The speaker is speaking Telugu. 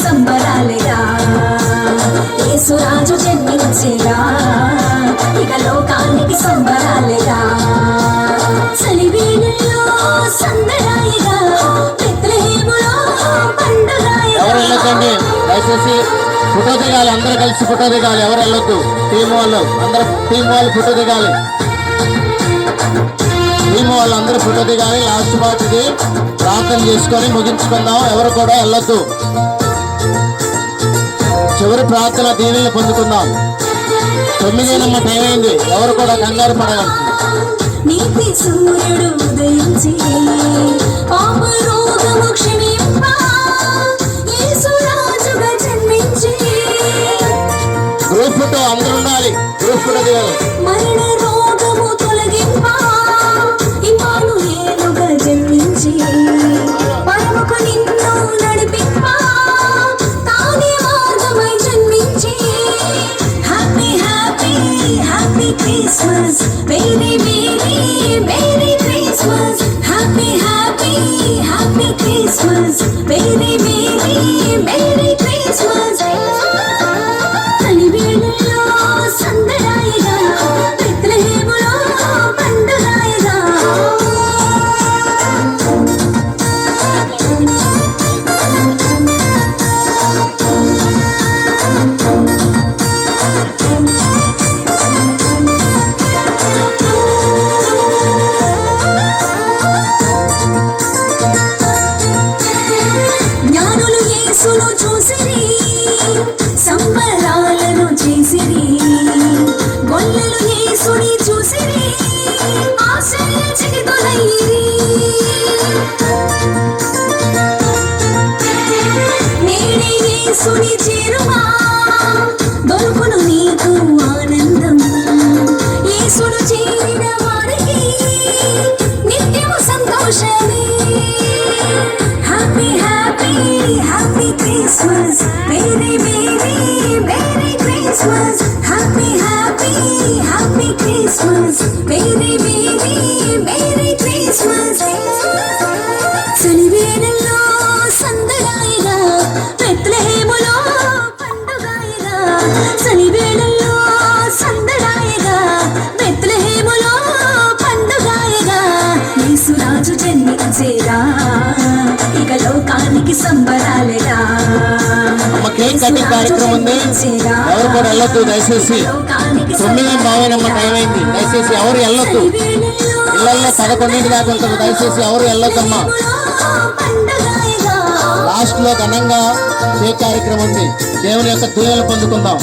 సంబరాలేగా యేసురాజు జన్మించేగా ఇక లోకానికి సంబరాలేగా చలివేళల్లో సందడాయిగా బెత్లెహేములో పండుగాయిగా. ఎవరు వెళ్ళొద్దండి దయచేసి ఫోటో దిగాలి, అందరూ కలిసి ఫోటో దిగాలి. ఎవరు వెళ్ళొద్దు, టీం వాళ్ళు అందరూ ఫోటో దిగాలి. టీం వాళ్ళు అందరూ ఫోటో దిగాలి. లాస్ట్ పార్ట్ ఇది ప్రార్థన చేసుకొని ముగించుకుందాం. ఎవరు కూడా వెళ్ళొద్దు. చివరి ప్రార్థన దీవెనలు పొందుకుందాం. 9 టైం అయింది. ఎవరు కూడా కంగారు పడగలరు. నీతి సూర్యుడు ఉదయించి పాప రోగము క్షమింప యేసురాజుగా జన్మించి గ్రూప్ ఫోటో అందరూ ఉండాలి. గ్రూప్ ఫోటో దిగాలి. మరణ రోగము తొలగింప ఇమ్మానుయేలుగా జన్మించి పరముకు నిన్ను నడిపింప తానే మార్గమై జన్మించి happy happy happy Christmas merry merry merry Christmas happy happy happy Christmas merry merry merry Christmas చలివేళల్లో సందడాయిగా బెత్లెహేములో పండుగాయిగా. జ్ఞానులు యేసును చూసిరి సంబరాలను చేసిరి గొల్లలు యేసుని చూసిరి ఆశ్చర్యచకితులైరి నేనే యేసుని చేరువా దొరుకును నీకు ఆనందం యేసును చేరిన వారికి నిత్యము సంతోషమే happy happy happy Christmas merry merry merry Christmas happy happy happy Christmas merry merry merry Christmas చలివేళల్లో సందడాయిగా బెత్లెహేములో పండుగాయిగా చలివేళల్లో సందడాయిగా బెత్లెహేములో పండుగాయిగా యేసురాజు జన్మించేగా ఇక లోకానికి సంబరాలేగా. కేక్ కటింగ్ కార్యక్రమం ఉంది. ఎవరు కూడా వెళ్ళొద్దు దయచేసి. 9:50 టైం అయింది. దయచేసి ఎవరు వెళ్ళొద్దు. ఇళ్లలో 11 దాకా ఉంటుంది. దయచేసి ఎవరు వెళ్ళొద్దమ్మా. లాస్ట్ లో ఘనంగా కేక్ కార్యక్రమం ఉంది. దేవుని యొక్క దీవెనలు పొందుకుందాం.